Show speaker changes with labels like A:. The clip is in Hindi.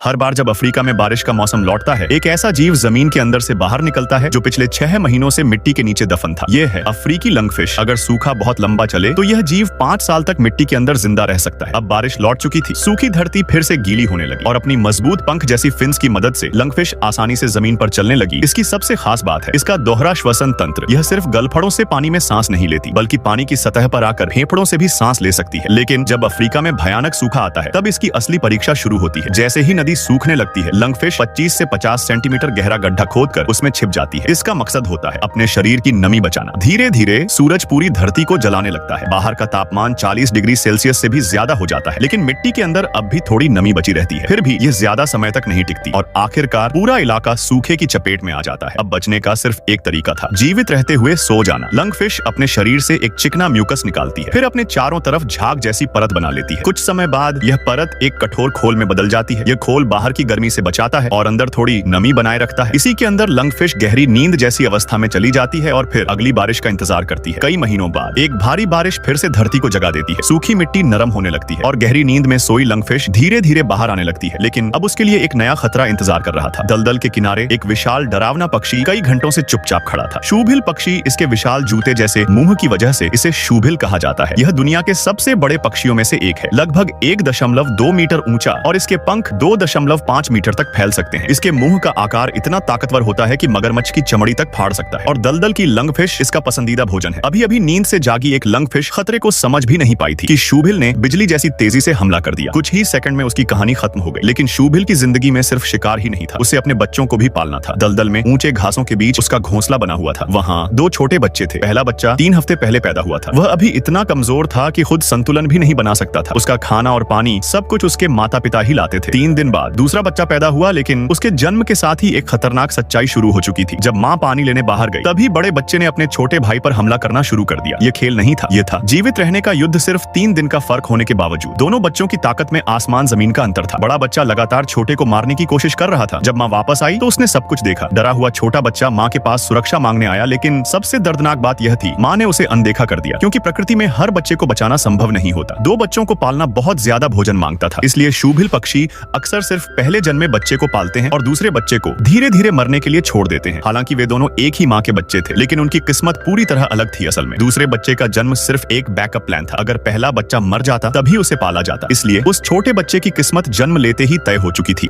A: हर बार जब अफ्रीका में बारिश का मौसम लौटता है, एक ऐसा जीव जमीन के अंदर से बाहर निकलता है जो पिछले 6 महीनों से मिट्टी के नीचे दफन था। ये है अफ्रीकी लंगफिश। अगर सूखा बहुत लंबा चले तो यह जीव 5 साल तक मिट्टी के अंदर जिंदा रह सकता है। अब बारिश लौट चुकी थी, सूखी धरती फिर से गीली होने लगी और अपनी मजबूत पंख जैसी फिन्स की मदद से लंगफिश आसानी से जमीन पर चलने लगी। इसकी सबसे खास बात है इसका दोहरा श्वसन तंत्र। यह सिर्फ गलफड़ों से पानी में सांस नहीं लेती, बल्कि पानी की सतह पर आकर फेफड़ों से भी सांस ले सकती है। लेकिन जब अफ्रीका में भयानक सूखा आता है, तब इसकी असली परीक्षा शुरू होती है। जैसे ही नदी सूखने लगती है, लंगफिश 25 से 50 सेंटीमीटर गहरा गड्ढा खोदकर उसमें छिप जाती है। इसका मकसद होता है अपने शरीर की नमी बचाना। धीरे धीरे सूरज पूरी धरती को जलाने लगता है। बाहर का तापमान 40 डिग्री सेल्सियस से भी ज्यादा हो जाता है, लेकिन मिट्टी के अंदर अब भी थोड़ी नमी बची रहती है। फिर भी ये ज्यादा समय तक नहीं टिकती और आखिरकार पूरा इलाका सूखे की चपेट में आ जाता है। अब बचने का सिर्फ एक तरीका था, जीवित रहते हुए सो जाना। लंगफिश अपने शरीर से एक चिकना म्यूकस निकालती है, फिर अपने चारों तरफ झाग जैसी परत बना लेती है। कुछ समय बाद यह परत एक कठोर खोल में बदल जाती है। यह खोल बाहर की गर्मी से बचाता है और अंदर थोड़ी नमी बनाए रखता है। इसी के अंदर लंगफिश गहरी नींद जैसी अवस्था में चली जाती है और फिर अगली बारिश का इंतजार करती है। कई महीनों बाद एक भारी बारिश फिर से धरती को जगा देती है। सूखी मिट्टी नरम होने लगती है और गहरी नींद में सोई लंगफिश धीरे धीरे बाहर आने लगती है। लेकिन अब उसके लिए एक नया खतरा इंतजार कर रहा था। दलदल के किनारे एक विशाल डरावना पक्षी कई घंटों से चुपचाप खड़ा था। शूभिल पक्षी, इसके विशाल जूते जैसे मुंह की वजह से इसे शूभिल कहा जाता है। यह दुनिया के सबसे बड़े पक्षियों में से एक है। लगभग 1.2 मीटर ऊंचा और इसके पंख 2.5 मीटर तक फैल सकते हैं। इसके मुंह का आकार इतना ताकतवर होता है कि मगरमच्छ की चमड़ी तक फाड़ सकता है और दलदल की लंगफिश इसका पसंदीदा भोजन है। अभी अभी नींद से जागी एक लंगफिश खतरे को समझ भी नहीं पाई थी कि शूभिल ने बिजली जैसी तेजी से हमला कर दिया। कुछ ही सेकंड में उसकी कहानी खत्म हो गई। लेकिन शूभिल की जिंदगी में सिर्फ शिकार ही नहीं था, उसे अपने बच्चों को भी पालना था। दलदल में ऊंचे घासों के बीच उसका घोंसला बना हुआ था। वहाँ 2 छोटे बच्चे थे। पहला बच्चा 3 हफ्ते पहले पैदा हुआ था। वह अभी इतना कमजोर था कि खुद संतुलन भी नहीं बना सकता था। उसका खाना और पानी सब कुछ उसके माता पिता ही लाते थे। 3 दिन बाद दूसरा बच्चा पैदा हुआ, लेकिन उसके जन्म के साथ ही एक खतरनाक सच्चाई शुरू हो चुकी थी। जब माँ पानी लेने बाहर गई, तभी बड़े बच्चे ने अपने छोटे भाई पर हमला करना शुरू कर दिया। ये खेल नहीं था, ये था जीवित रहने का युद्ध। सिर्फ 3 दिन का फर्क होने के बावजूद दोनों बच्चों की ताकत में आसमान जमीन का अंतर था। बड़ा बच्चा लगातार छोटे को मारने की कोशिश कर रहा था। जब माँ वापस आई तो उसने सब कुछ देखा। डरा हुआ छोटा बच्चा माँ के पास सुरक्षा मांगने आया, लेकिन सबसे दर्दनाक बात यह थी, माँ ने उसे अनदेखा कर दिया। क्योंकि प्रकृति में हर बच्चे को बचाना संभव नहीं होता। 2 बच्चों को पालना बहुत ज्यादा भोजन मांगता था। इसलिए शूभिल पक्षी अक्सर सिर्फ पहले जन्मे बच्चे को पालते हैं और दूसरे बच्चे को धीरे धीरे मरने के लिए छोड़ देते हैं। हालांकि वे दोनों एक ही माँ के बच्चे थे, लेकिन उनकी किस्मत पूरी तरह अलग थी। असल में दूसरे बच्चे का जन्म सिर्फ एक बैकअप प्लान था। अगर पहला बच्चा मर जाता तभी उसे पाला जाता। इसलिए उस छोटे बच्चे की किस्मत जन्म लेते ही तय हो चुकी थी।